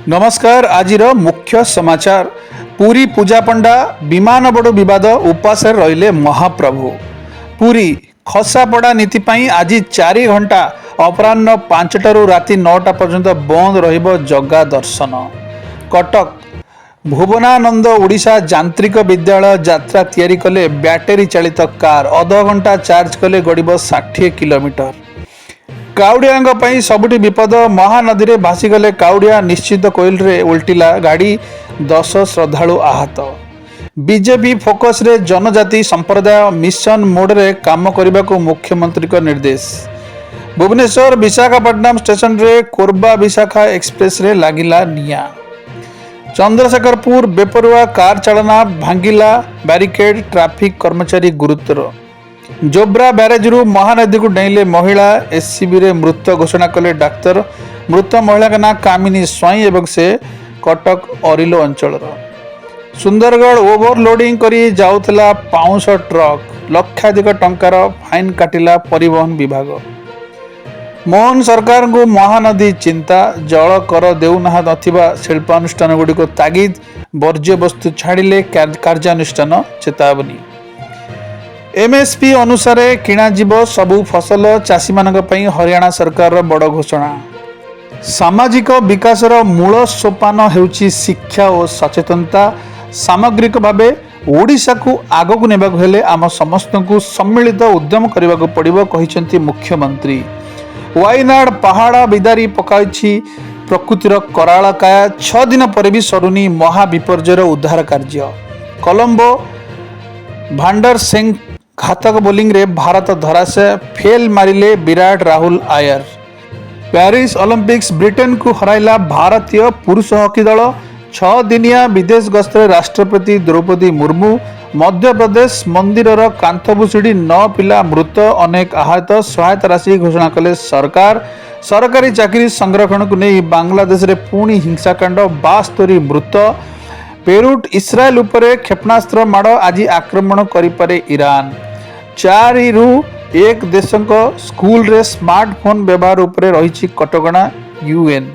नमस्कार। आज मुख्य समाचार। पुरी पूजा पंडा विमान बड़ विवाद उपास रहिले महाप्रभु। पुरी खसापड़ा नीति पाई आज 4 घंटा अपराह्न 5टारू राति 9टा पर्यंत बंद रहिबो जगा दर्शन। कटक भुवनानंद ओडिशा यांत्रिक विद्यालय यात्रा तैयारी कले बैटेरी चालित कार अध घंटा चार्ज कले गड़ब 60 किलोमीटर। काउडिया सबुठी विपद। महानदी में भासीगले काउडिया निश्चित कोइल रे उल्टिला गाड़ी 10 श्रद्धालु आहत। बीजेपी फोकस रे जनजाति संप्रदाय मिशन मोड रे काम करने को मुख्यमंत्री को निर्देश। भुवनेश्वर विशाखापट्टनम स्टेशन रे कोरबा विशाखा एक्सप्रेस रे लागिला निया। चंद्रशेखरपुर बेपरुआ कार चालना भांगिला बैरिकेड ट्रैफिक कर्मचारी गुरुतर। जोब्रा ब्यारेज रु महानदी को डेले महिला एससीबी रे मृत घोषणा कले डाक्तर। मृत महिला का नाम कामिनी स्वाई एवं से कटक अरिलो अंचल। सुंदरगढ़ ओवरलोडिंग करी जाउथला पाउंस ट्रक लक्षाधिक टंकार फाइन काटिला परिवहन विभाग। मोहन सरकार को महानदी चिंता। जल कर देउना नथिबा शिल्पानुष्ठान गुडी को तागिद। वर्ज्य वस्तु छाड़िले कार्यानुष्ठान चेतावनी। एमएसपी अनुसार किणा जीव सबु फसल। चाषी मानक पई हरियाणा सरकार बड़ घोषणा। सामाजिक विकासर मूल सोपान हेउची शिक्षा और सचेतनता। सामग्रिक भावे ओडिशा को आगक नेबाक हेले आम समस्त को सम्मिलित उद्यम करने को पड़िबो कहिसेंती मुख्यमंत्री। वायनाड पहाड़ बिदारी पकाइछि प्रकृतिर कराल काया। 6 दिन पर भी सरुनी महाविपर्जयर उद्धार कार्य। कोलंबो भांडर सिंह घातक बोलिंग रे भारत धरासे फेल मारिले विराट राहुल आयर। पेरिस ओलंपिक्स ब्रिटेन को हराइला भारतीय पुरुष हॉकी दल। 6 दिनिया विदेश गस्तर राष्ट्रपति द्रौपदी मुर्मू। मध्य प्रदेश मंदिरर कांथ भुशुड़ी 9 पिला मृत अनेक आहत। सहायता राशि घोषणा कले सरकार। सरकारी चाकरी संरक्षण को नहीं बांग्लादेश रे पुणी हिंसाकांड 72 मृत। पेरुट इस्राएल उपरे क्षेपणास्त्र माड़ आज आक्रमण करिपारे ईरान। 4 रु 1 देश स्कूल रे स्मार्टफोन व्यवहार उपरे रही कटकणा यूएन।